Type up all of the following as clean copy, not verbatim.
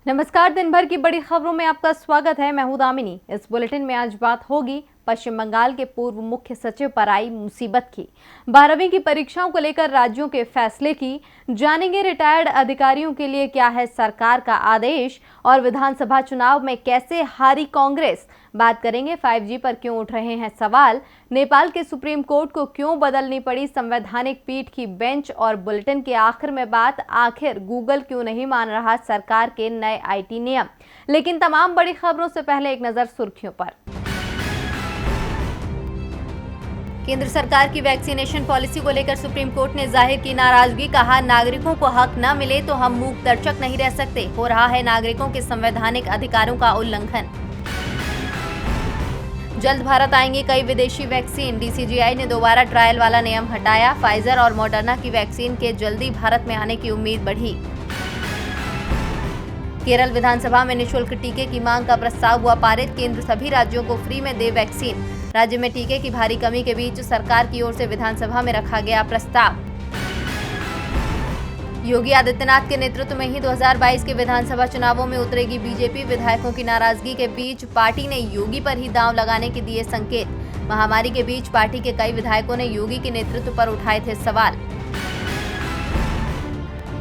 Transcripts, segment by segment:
नमस्कार। दिन भर की बड़ी खबरों में आपका स्वागत है। मैं हूं दामिनी। इस बुलेटिन में आज बात होगी पश्चिम बंगाल के पूर्व मुख्य सचिव पर आई मुसीबत की, 12वीं की परीक्षाओं को लेकर राज्यों के फैसले की, जानेंगे रिटायर्ड अधिकारियों के लिए क्या है सरकार का आदेश और विधानसभा चुनाव में कैसे हारी कांग्रेस। बात करेंगे 5G पर क्यों उठ रहे हैं सवाल, नेपाल के सुप्रीम कोर्ट को क्यों बदलनी पड़ी संवैधानिक पीठ की बेंच और बुलेटिन के आखिर में बात आखिर गूगल क्यों नहीं मान रहा सरकार के नए IT नियम। लेकिन तमाम बड़ी खबरों से पहले एक नजर सुर्खियों पर। केंद्र सरकार की वैक्सीनेशन पॉलिसी को लेकर सुप्रीम कोर्ट ने जाहिर की नाराजगी, कहा नागरिकों को हक न मिले तो हम मूक दर्शक नहीं रह सकते, हो रहा है नागरिकों के संवैधानिक अधिकारों का उल्लंघन। जल्द भारत आएंगे कई विदेशी वैक्सीन, DCGI ने दोबारा ट्रायल वाला नियम हटाया, फाइजर और मॉडर्ना की वैक्सीन के जल्दी भारत में आने की उम्मीद बढ़ी। केरल विधानसभा में निःशुल्क टीके की मांग का प्रस्ताव हुआ पारित, केंद्र सभी राज्यों को फ्री में दे वैक्सीन। राज्य में टीके की भारी कमी के बीच सरकार की ओर से विधानसभा में रखा गया प्रस्ताव। योगी आदित्यनाथ के नेतृत्व में ही 2022 के विधानसभा चुनावों में उतरेगी बीजेपी, विधायकों की नाराजगी के बीच पार्टी ने योगी पर ही दांव लगाने के दिए संकेत। महामारी के बीच पार्टी के कई विधायकों ने योगी के नेतृत्व पर उठाए थे सवाल।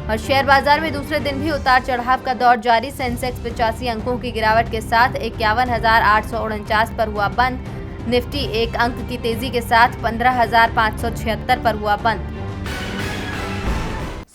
और शेयर बाजार में दूसरे दिन भी उतार चढ़ाव का दौर जारी, सेंसेक्स 85 अंकों की गिरावट के साथ 51,849 पर हुआ बंद, निफ्टी 1 अंक की तेजी के साथ 15,576 पर हुआ बंद।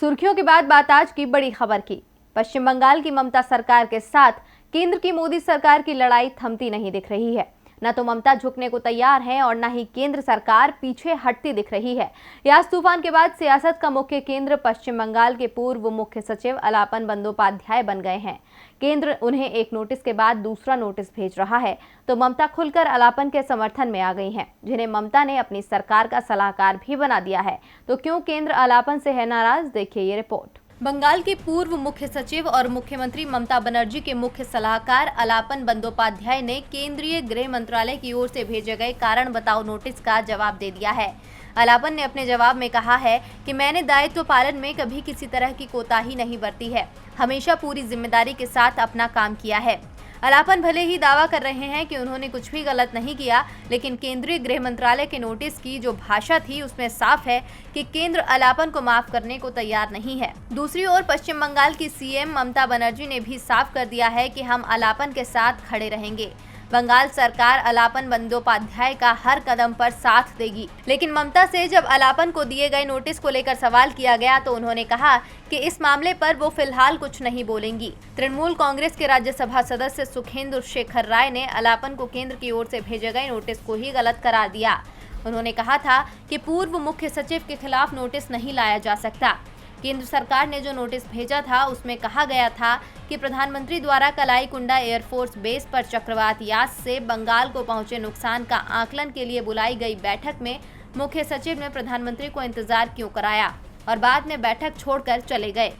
सुर्खियों के बाद बात आज की बड़ी खबर की। पश्चिम बंगाल की ममता सरकार के साथ केंद्र की मोदी सरकार की लड़ाई थमती नहीं दिख रही है। न तो ममता झुकने को तैयार है और न ही केंद्र सरकार पीछे हटती दिख रही है। यास तूफान के बाद सियासत का मुख्य केंद्र पश्चिम बंगाल के पूर्व मुख्य सचिव अलापन बंदोपाध्याय बन गए हैं। केंद्र उन्हें एक नोटिस के बाद दूसरा नोटिस भेज रहा है तो ममता खुलकर अलापन के समर्थन में आ गई हैं, जिन्हें ममता ने अपनी सरकार का सलाहकार भी बना दिया है। तो क्यों केंद्र अलापन से है नाराज, देखिए ये रिपोर्ट। बंगाल के पूर्व मुख्य सचिव और मुख्यमंत्री ममता बनर्जी के मुख्य सलाहकार अलापन बंदोपाध्याय ने केंद्रीय गृह मंत्रालय की ओर से भेजे गए कारण बताओ नोटिस का जवाब दे दिया है। अलापन ने अपने जवाब में कहा है कि मैंने दायित्व पालन में कभी किसी तरह की कोताही नहीं बरती है, हमेशा पूरी जिम्मेदारी के साथ अपना काम किया है। अलापन भले ही दावा कर रहे हैं कि उन्होंने कुछ भी गलत नहीं किया, लेकिन केंद्रीय गृह मंत्रालय के नोटिस की जो भाषा थी उसमें साफ है कि केंद्र अलापन को माफ करने को तैयार नहीं है। दूसरी ओर पश्चिम बंगाल की CM ममता बनर्जी ने भी साफ कर दिया है कि हम अलापन के साथ खड़े रहेंगे। बंगाल सरकार अलापन बंदोपाध्याय का हर कदम पर साथ देगी। लेकिन ममता से जब अलापन को दिए गए नोटिस को लेकर सवाल किया गया तो उन्होंने कहा कि इस मामले पर वो फिलहाल कुछ नहीं बोलेंगी। तृणमूल कांग्रेस के राज्यसभा सदस्य सुखेंदु शेखर राय ने अलापन को केंद्र की ओर से भेजे गए नोटिस को ही गलत करार दिया। उन्होंने कहा था कि पूर्व मुख्य सचिव के खिलाफ नोटिस नहीं लाया जा सकता। केंद्र सरकार ने जो नोटिस भेजा था उसमें कहा गया था कि प्रधानमंत्री द्वारा कलाई कुंडा एयरफोर्स बेस पर चक्रवात यास से बंगाल को पहुंचे नुकसान का आकलन के लिए बुलाई गई बैठक में मुख्य सचिव ने प्रधानमंत्री को इंतजार क्यों कराया और बाद में बैठक छोड़कर चले गए।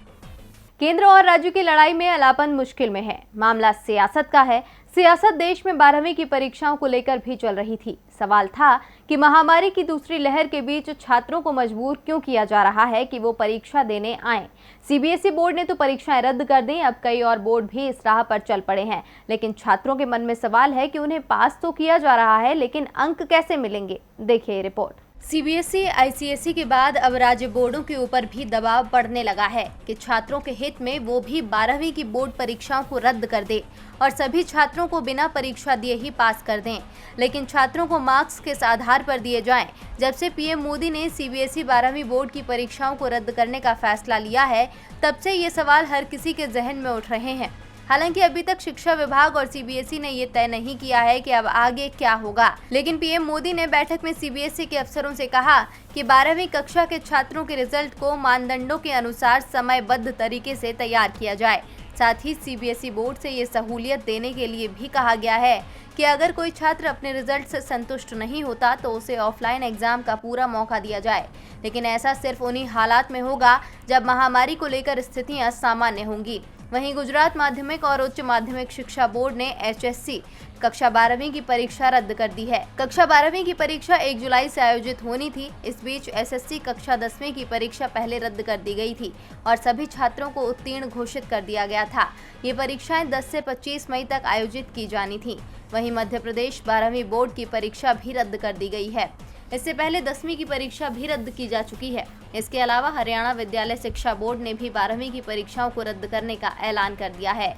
केंद्र और राज्य की लड़ाई में अलापन मुश्किल में है। मामला सियासत का है। सियासत देश में 12वीं की परीक्षाओं को लेकर भी चल रही थी। सवाल था कि महामारी की दूसरी लहर के बीच छात्रों को मजबूर क्यों किया जा रहा है कि वो परीक्षा देने आए। CBSE बोर्ड ने तो परीक्षाएं रद्द कर दी, अब कई और बोर्ड भी इस राह पर चल पड़े हैं। लेकिन छात्रों के मन में सवाल है कि उन्हें पास तो किया जा रहा है, लेकिन अंक कैसे मिलेंगे, देखिए रिपोर्ट। CBSE ICSE के बाद अब राज्य बोर्डों के ऊपर भी दबाव बढ़ने लगा है कि छात्रों के हित में वो भी 12वीं की बोर्ड परीक्षाओं को रद्द कर दे और सभी छात्रों को बिना परीक्षा दिए ही पास कर दें। लेकिन छात्रों को मार्क्स किस आधार पर दिए जाएं? जब से PM मोदी ने CBSE 12वीं बोर्ड की परीक्षाओं को रद्द करने का फैसला लिया है, तब से ये सवाल हर किसी के जहन में उठ रहे हैं। हालांकि अभी तक शिक्षा विभाग और CBSE ने ये तय नहीं किया है कि अब आगे क्या होगा, लेकिन PM मोदी ने बैठक में CBSE के अफसरों से कहा कि 12वीं कक्षा के छात्रों के रिजल्ट को मानदंडों के अनुसार समयबद्ध तरीके से तैयार किया जाए। साथ ही CBSE बोर्ड से ये सहूलियत देने के लिए भी कहा गया है कि अगर कोई छात्र अपने रिजल्ट से संतुष्ट नहीं होता तो उसे ऑफलाइन एग्जाम का पूरा मौका दिया जाए। लेकिन ऐसा सिर्फ उन्हीं हालात में होगा जब महामारी को लेकर स्थितियां सामान्य होंगी। वहीं गुजरात माध्यमिक और उच्च माध्यमिक शिक्षा बोर्ड ने HSC कक्षा 12वीं की परीक्षा रद्द कर दी है। कक्षा 12वीं की परीक्षा 1 जुलाई से आयोजित होनी थी। इस बीच SSC कक्षा 10वीं की परीक्षा पहले रद्द कर दी गई थी और सभी छात्रों को उत्तीर्ण घोषित कर दिया गया था। ये परीक्षाएं 10 से 25 मई तक आयोजित की जानी थी। वहीं मध्य प्रदेश 12वीं बोर्ड की परीक्षा भी रद्द कर दी गई है। इससे पहले 10वीं की परीक्षा भी रद्द की जा चुकी है। इसके अलावा हरियाणा विद्यालय शिक्षा बोर्ड ने भी 12वीं की परीक्षाओं को रद्द करने का ऐलान कर दिया है।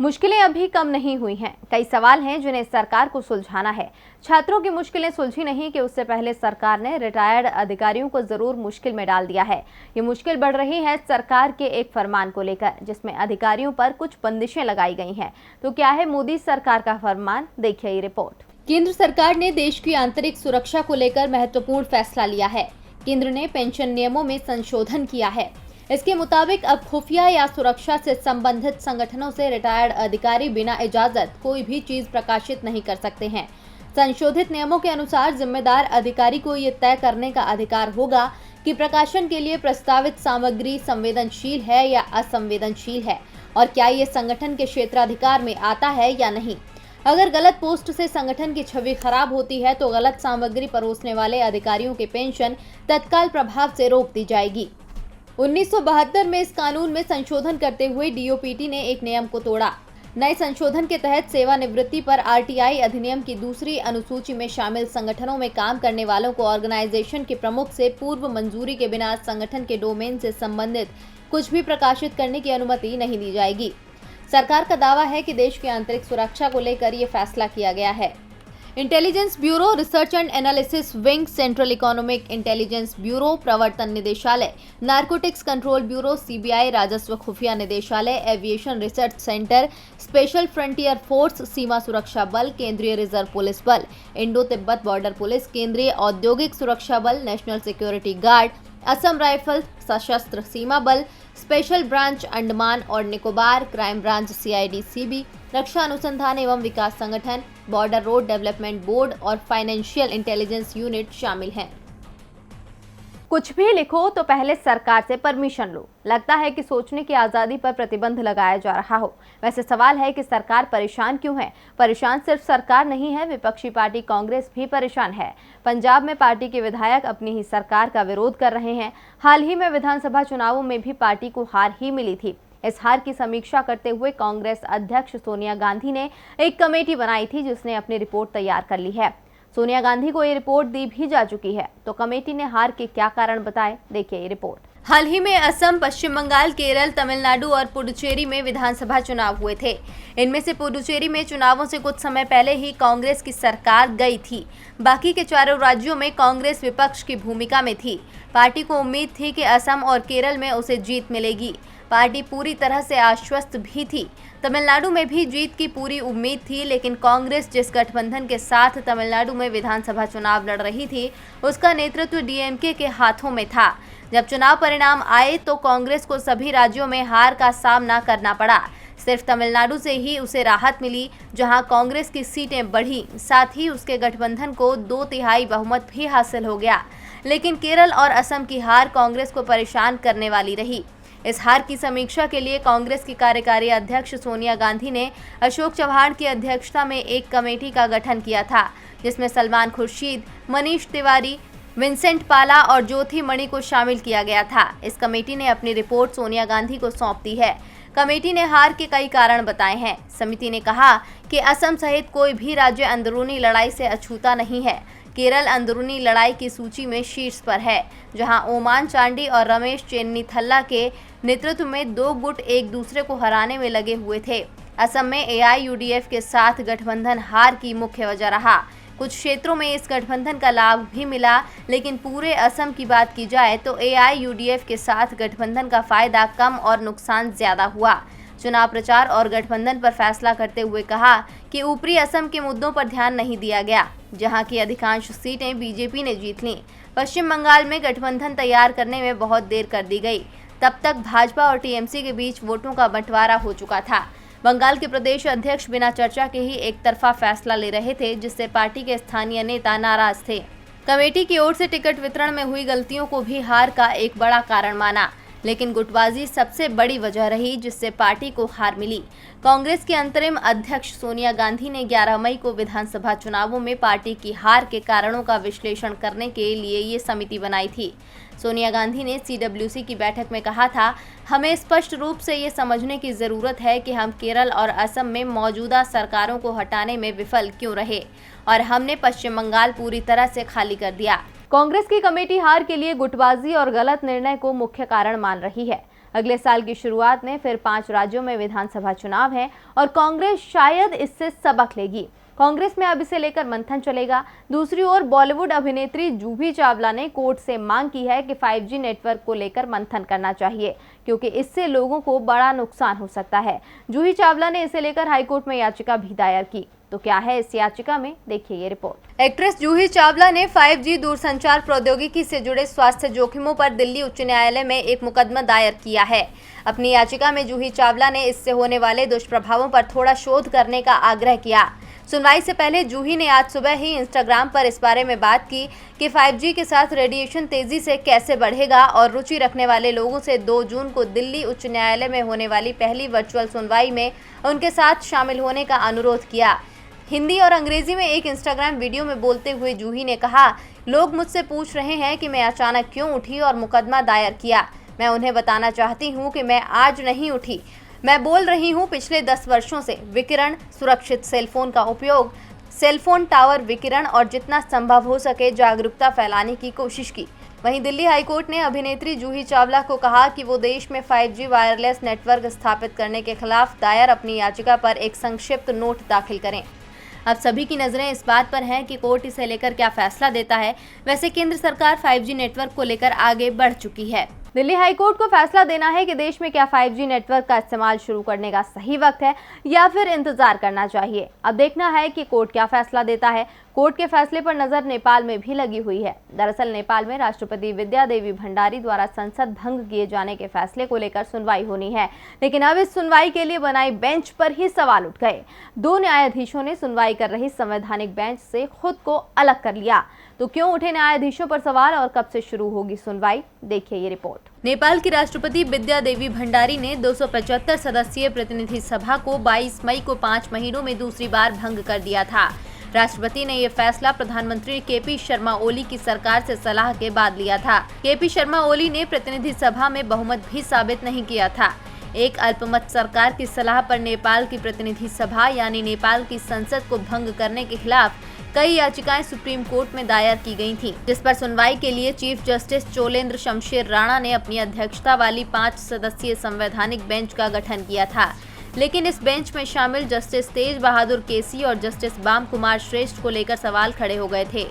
मुश्किलें अभी कम नहीं हुई हैं। कई सवाल हैं जिन्हें सरकार को सुलझाना है। छात्रों की मुश्किलें सुलझी नहीं कि उससे पहले सरकार ने रिटायर्ड अधिकारियों को जरूर मुश्किल में डाल दिया है। ये मुश्किल बढ़ रही है सरकार के एक फरमान को लेकर, जिसमें अधिकारियों पर कुछ बंदिशें लगाई गई हैं। तो क्या है मोदी सरकार का फरमान, देखिए ये रिपोर्ट। केंद्र सरकार ने देश की आंतरिक सुरक्षा को लेकर महत्वपूर्ण फैसला लिया है। केंद्र ने पेंशन नियमों में संशोधन किया है। इसके मुताबिक अब खुफिया या सुरक्षा से संबंधित संगठनों से रिटायर्ड अधिकारी बिना इजाजत कोई भी चीज प्रकाशित नहीं कर सकते हैं। संशोधित नियमों के अनुसार जिम्मेदार अधिकारी को ये तय करने का अधिकार होगा कि प्रकाशन के लिए प्रस्तावित सामग्री संवेदनशील है या असंवेदनशील है और क्या ये संगठन के क्षेत्राधिकार में आता है या नहीं। अगर गलत पोस्ट से संगठन की छवि खराब होती है तो गलत सामग्री परोसने वाले अधिकारियों की पेंशन तत्काल प्रभाव से रोक दी जाएगी। 1972 में इस कानून में संशोधन करते हुए DOPT ने एक नियम को तोड़ा। नए संशोधन के तहत सेवानिवृत्ति पर RTI अधिनियम की दूसरी अनुसूची में शामिल संगठनों में काम करने वालों को ऑर्गेनाइजेशन के प्रमुख से पूर्व मंजूरी के बिना संगठन के डोमेन से संबंधित कुछ भी प्रकाशित करने की अनुमति नहीं दी जाएगी। सरकार का दावा है कि देश की आंतरिक सुरक्षा को लेकर ये फैसला किया गया है। Intelligence bureau, research and analysis wing, central economic intelligence bureau, प्रवर्तन निदेशालय, नारकोटिक्स कंट्रोल ब्यूरो, CBI, राजस्व खुफिया निदेशालय, aviation research centre, special frontier force, सीमा सुरक्षा बल, केंद्रीय रिजर्व पुलिस बल, इंडो तिब्बत बॉर्डर पुलिस, केंद्रीय औद्योगिक सुरक्षा बल, national security guard, Assam rifle, सशस्त्र सीमा बल, स्पेशल ब्रांच अंडमान और निकोबार, क्राइम ब्रांच CID-CB, रक्षा अनुसंधान एवं विकास संगठन, बॉर्डर रोड डेवलपमेंट बोर्ड और फाइनेंशियल इंटेलिजेंस यूनिट शामिल हैं। कुछ भी लिखो तो पहले सरकार से परमिशन लो। लगता है कि सोचने की आजादी पर प्रतिबंध लगाया जा रहा हो। वैसे सवाल है कि सरकार परेशान क्यों है? परेशान सिर्फ सरकार नहीं है, विपक्षी पार्टी कांग्रेस भी परेशान है। पंजाब में पार्टी के विधायक अपनी ही सरकार का विरोध कर रहे हैं। हाल ही में विधानसभा चुनावों में भी पार्टी को हार ही मिली थी। इस हार की समीक्षा करते हुए कांग्रेस अध्यक्ष सोनिया गांधी ने एक कमेटी बनाई थी जिसने अपनी रिपोर्ट तैयार कर ली है। सोनिया गांधी को ये रिपोर्ट दी भी जा चुकी है। तो कमेटी ने हार के क्या कारण बताए, देखिए ये रिपोर्ट। हाल ही में असम, पश्चिम बंगाल, केरल, तमिलनाडु और पुडुचेरी में विधानसभा चुनाव हुए थे। इनमें से पुडुचेरी में चुनावों से कुछ समय पहले ही कांग्रेस की सरकार गई थी। बाकी के चारों राज्यों में कांग्रेस विपक्ष की भूमिका में थी। पार्टी को उम्मीद थी कि असम और केरल में उसे जीत मिलेगी। पार्टी पूरी तरह से आश्वस्त भी थी। तमिलनाडु में भी जीत की पूरी उम्मीद थी, लेकिन कांग्रेस जिस गठबंधन के साथ तमिलनाडु में विधानसभा चुनाव लड़ रही थी उसका नेतृत्व DMK के हाथों में था। जब चुनाव परिणाम आए तो कांग्रेस को सभी राज्यों में हार का सामना करना पड़ा। सिर्फ तमिलनाडु से ही उसे राहत मिली, जहां कांग्रेस की सीटें बढ़ी, साथ ही उसके गठबंधन को 2/3 बहुमत भी हासिल हो गया। लेकिन केरल और असम की हार कांग्रेस को परेशान करने वाली रही। इस हार की समीक्षा के लिए कांग्रेस की कार्यकारी अध्यक्ष सोनिया गांधी ने अशोक चव्हाण की अध्यक्षता में एक कमेटी का गठन किया था, जिसमें सलमान खुर्शीद, मनीष तिवारी, विंसेंट पाला और ज्योति मणि को शामिल किया गया था। इस कमेटी ने अपनी रिपोर्ट सोनिया गांधी को सौंप दी है। कमेटी ने हार के कई कारण बताए हैं। समिति ने कहा कि असम सहित कोई भी राज्य अंदरूनी लड़ाई से अछूता नहीं है। केरल अंदरूनी लड़ाई की सूची में शीर्ष पर है, जहां ओमान चांडी और रमेश चेन्नीथल्ला के नेतृत्व में 2 गुट एक दूसरे को हराने में लगे हुए थे। असम में AIUDF के साथ गठबंधन हार की मुख्य वजह रहा। कुछ क्षेत्रों में इस गठबंधन का लाभ भी मिला, लेकिन पूरे असम की बात की जाए तो AIUDF के साथ गठबंधन का फायदा कम और नुकसान ज्यादा हुआ। चुनाव प्रचार और गठबंधन पर फैसला करते हुए कहा कि ऊपरी असम के मुद्दों पर ध्यान नहीं दिया गया, जहां की अधिकांश सीटें BJP ने जीत लीं। पश्चिम बंगाल में गठबंधन तैयार करने में बहुत देर कर दी गई। तब तक भाजपा और TMC के बीच वोटों का बंटवारा हो चुका था। बंगाल के प्रदेश अध्यक्ष बिना चर्चा के ही एक तरफा फैसला ले रहे थे, जिससे पार्टी के स्थानीय नेता नाराज थे। कमेटी की ओर से टिकट वितरण में हुई गलतियों को भी हार का एक बड़ा कारण माना। लेकिन गुटबाजी सबसे बड़ी वजह रही जिससे पार्टी को हार मिली। कांग्रेस की अंतरिम अध्यक्ष सोनिया गांधी ने 11 मई को विधानसभा चुनावों में पार्टी की हार के कारणों का विश्लेषण करने के लिए ये समिति बनाई थी। सोनिया गांधी ने CWC की बैठक में कहा था, हमें स्पष्ट रूप से ये समझने की जरूरत है कि हम केरल और असम में मौजूदा सरकारों को हटाने में विफल क्यों रहे और हमने पश्चिम बंगाल पूरी तरह से खाली कर दिया। कांग्रेस की कमेटी हार के लिए गुटबाजी और गलत निर्णय को मुख्य कारण मान रही है। अगले साल की शुरुआत में फिर 5 राज्यों में विधानसभा चुनाव है और कांग्रेस शायद इससे सबक लेगी। कांग्रेस में अब इसे लेकर मंथन चलेगा। दूसरी ओर बॉलीवुड अभिनेत्री जूही चावला ने कोर्ट से मांग की है कि 5G नेटवर्क को लेकर मंथन करना चाहिए क्योंकि इससे लोगों को बड़ा नुकसान हो सकता है। जूही चावला ने इसे लेकर हाईकोर्ट में याचिका भी दायर की। तो क्या है इस याचिका में, देखिए ये रिपोर्ट। एक्ट्रेस जूही चावला ने 5G दूरसंचार प्रौद्योगिकी से जुड़े स्वास्थ्य जोखिमों पर दिल्ली उच्च न्यायालय में एक मुकदमा दायर किया है। अपनी याचिका में जूही चावला ने इससे होने वाले दुष्प्रभावों पर थोड़ा शोध करने का आग्रह किया। सुनवाई से पहले जूही ने आज सुबह ही इंस्टाग्राम पर इस बारे में बात की कि 5G के साथ रेडिएशन तेजी से कैसे बढ़ेगा और रुचि रखने वाले लोगों से 2 जून को दिल्ली उच्च न्यायालय में होने वाली पहली वर्चुअल सुनवाई में उनके साथ शामिल होने का अनुरोध किया। हिंदी और अंग्रेजी में एक इंस्टाग्राम वीडियो में बोलते हुए जूही ने कहा, लोग मुझसे पूछ रहे हैं कि मैं अचानक क्यों उठी और मुकदमा दायर किया। मैं उन्हें बताना चाहती हूं कि मैं आज नहीं उठी। मैं बोल रही हूं पिछले 10 वर्षों से विकिरण, सुरक्षित सेलफोन का उपयोग, सेलफोन टावर विकिरण और जितना संभव हो सके जागरूकता फैलाने की कोशिश की। वहीं दिल्ली हाईकोर्ट ने अभिनेत्री जूही चावला को कहा कि वो देश में 5G वायरलेस नेटवर्क स्थापित करने के खिलाफ दायर अपनी याचिका पर एक संक्षिप्त नोट दाखिल करें। अब सभी की नजरें इस बात पर हैं कि कोर्ट इसे लेकर क्या फैसला देता है। वैसे केंद्र सरकार 5G नेटवर्क को लेकर आगे बढ़ चुकी है। दिल्ली हाईकोर्ट को फैसला देना है कि देश में क्या 5G नेटवर्क का इस्तेमाल शुरू करने का सही वक्त है या फिर इंतजार करना चाहिए। अब देखना है कि कोर्ट क्या फैसला देता है। कोर्ट के फैसले पर नजर नेपाल में भी लगी हुई है। दरअसल नेपाल में राष्ट्रपति विद्या देवी भंडारी द्वारा संसद भंग किए जाने के फैसले को लेकर सुनवाई होनी है, लेकिन अब इस सुनवाई के लिए बनाई बेंच पर ही सवाल उठ गए। 2 न्यायाधीशों ने सुनवाई कर रही संवैधानिक बेंच से खुद को अलग कर लिया। तो क्यों उठे न्यायाधीशों पर सवाल और कब से शुरू होगी सुनवाई, देखिए ये रिपोर्ट। नेपाल की राष्ट्रपति विद्या देवी भंडारी ने 275 सदस्यीय प्रतिनिधि सभा को 22 मई को 5 महीनों में दूसरी बार भंग कर दिया था। राष्ट्रपति ने यह फैसला प्रधानमंत्री KP शर्मा ओली की सरकार से सलाह के बाद लिया था। KP शर्मा ओली ने प्रतिनिधि सभा में बहुमत भी साबित नहीं किया था। एक अल्पमत सरकार की सलाह पर नेपाल की प्रतिनिधि सभा यानी नेपाल की संसद को भंग करने के खिलाफ कई याचिकाएं सुप्रीम कोर्ट में दायर की गई थीं, जिस पर सुनवाई के लिए चीफ जस्टिस चोलेंद्र शमशेर राणा ने अपनी अध्यक्षता वाली 5 सदस्यीय संवैधानिक बेंच का गठन किया था। लेकिन इस बेंच में शामिल जस्टिस तेज बहादुर केसी और जस्टिस बाम कुमार श्रेष्ठ को लेकर सवाल खड़े हो गए थे।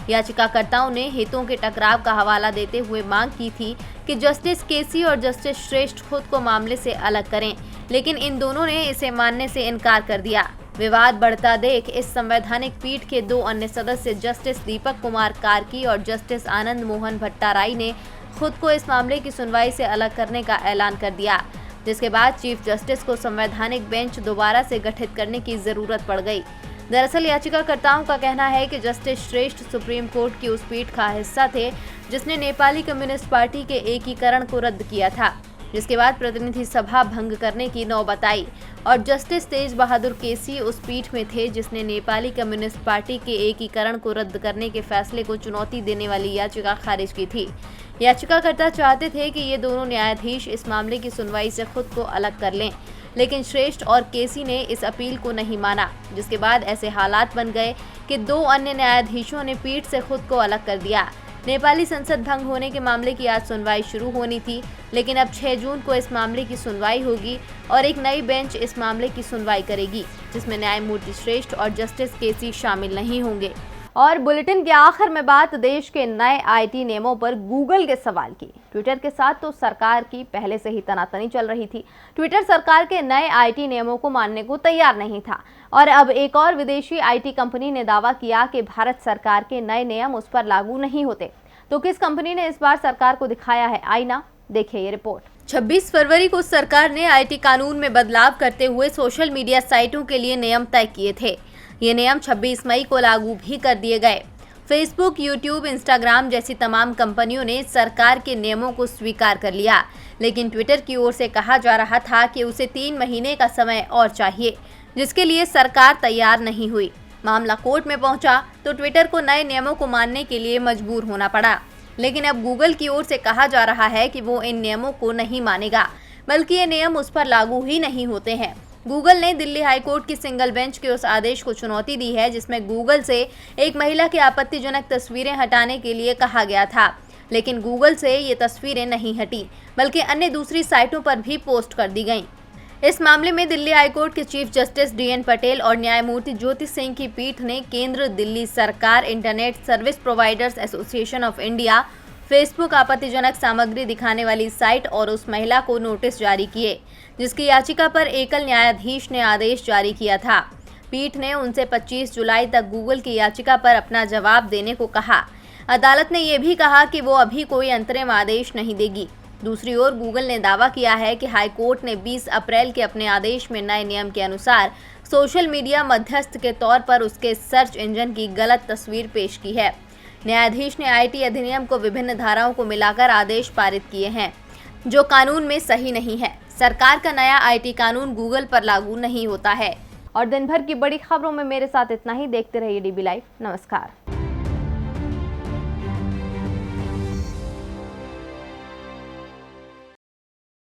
याचिकाकर्ताओं ने हितों के टकराव का हवाला देते हुए मांग की थी कि जस्टिस केसी और जस्टिस श्रेष्ठ खुद को मामले से अलग करें, लेकिन इन दोनों ने इसे मानने से इनकार कर दिया। विवाद बढ़ता देख इस संवैधानिक पीठ के 2 अन्य सदस्य जस्टिस दीपक कुमार कार्की और जस्टिस आनंद मोहन भट्टाराई ने खुद को इस मामले की सुनवाई से अलग करने का ऐलान कर दिया, जिसके बाद चीफ जस्टिस को संवैधानिक बेंच दोबारा से गठित करने की जरूरत पड़ गई। दरअसल याचिकाकर्ताओं का कहना है कि जस्टिस श्रेष्ठ सुप्रीम कोर्ट की उस पीठ का हिस्सा थे जिसने नेपाली कम्युनिस्ट पार्टी के एकीकरण को रद्द किया था, जिसके बाद प्रतिनिधि सभा भंग करने की नौबत आई और जस्टिस तेज बहादुर केसी उस पीठ में थे जिसने नेपाली कम्युनिस्ट पार्टी के एकीकरण को रद्द करने के फैसले को चुनौती देने वाली याचिका खारिज की थी। याचिकाकर्ता चाहते थे कि ये दोनों न्यायाधीश इस मामले की सुनवाई से खुद को अलग कर लें, लेकिन श्रेष्ठ और केसी ने इस अपील को नहीं माना, जिसके बाद ऐसे हालात बन गए कि 2 अन्य न्यायाधीशों ने पीठ से खुद को अलग कर दिया। नेपाली संसद भंग होने के मामले की आज सुनवाई शुरू होनी थी, लेकिन अब 6 जून को इस मामले की सुनवाई होगी और एक नई बेंच इस मामले की सुनवाई करेगी, जिसमें न्यायमूर्ति श्रेष्ठ और जस्टिस केसी शामिल नहीं होंगे। और बुलेटिन के आखिर में बात देश के नए IT नियमों पर गूगल के सवाल की। ट्विटर के साथ तो सरकार की पहले से ही तनातनी चल रही थी। ट्विटर सरकार के नए IT नियमों को मानने को तैयार नहीं था और अब एक और विदेशी IT कंपनी ने दावा किया कि भारत सरकार के नए नियम उस पर लागू नहीं होते। तो किस कंपनी ने इस बार सरकार को दिखाया है आईना, देखिए ये रिपोर्ट। 26 फरवरी को सरकार ने IT कानून में बदलाव करते हुए सोशल मीडिया साइटों के लिए नियम तय किए थे। ये नियम 26 मई को लागू भी कर दिए गए। फेसबुक, यूट्यूब, इंस्टाग्राम जैसी तमाम कंपनियों ने सरकार के नियमों को स्वीकार कर लिया, लेकिन ट्विटर की ओर से कहा जा रहा था कि उसे 3 महीने का समय और चाहिए, जिसके लिए सरकार तैयार नहीं हुई। मामला कोर्ट में पहुंचा तो ट्विटर को नए नियमों को मानने के लिए मजबूर होना पड़ा। लेकिन अब गूगल की ओर से कहा जा रहा है कि वो इन नियमों को नहीं मानेगा, बल्कि ये नियम उस पर लागू ही नहीं होते हैं। गूगल ने दिल्ली हाईकोर्ट की सिंगल बेंच के उस आदेश को चुनौती दी है जिसमें गूगल से एक महिला की आपत्तिजनक तस्वीरें हटाने के लिए कहा गया था, लेकिन गूगल से ये तस्वीरें नहीं हटी, बल्कि अन्य दूसरी साइटों पर भी पोस्ट कर दी गईं। इस मामले में दिल्ली हाईकोर्ट के चीफ जस्टिस DN पटेल और न्यायमूर्ति ज्योति सिंह की पीठ ने केंद्र, दिल्ली सरकार, internet service providers association of India, Facebook आपत्तिजनक सामग्री दिखाने वाली साइट और उस महिला को नोटिस जारी किए, जिसकी याचिका पर एकल न्यायाधीश ने आदेश जारी किया था। पीठ ने उनसे 25 जुलाई तक गूगल की याचिका पर अपना जवाब देने को कहा। अदालत ने यह भी कहा कि वो अभी कोई अंतरिम आदेश नहीं देगी। दूसरी ओर गूगल ने दावा किया है कि हाईकोर्ट ने 20 अप्रैल के अपने आदेश में नए नियम के अनुसार सोशल मीडिया मध्यस्थ के तौर पर उसके सर्च इंजन की गलत तस्वीर पेश की है। न्यायाधीश ने IT अधिनियम को विभिन्न धाराओं को मिलाकर आदेश पारित किए हैं, जो कानून में सही नहीं है। सरकार का नया IT कानून गूगल पर लागू नहीं होता है। और दिन भर की बड़ी खबरों में मेरे साथ इतना ही। देखते रहिए DB लाइव। नमस्कार।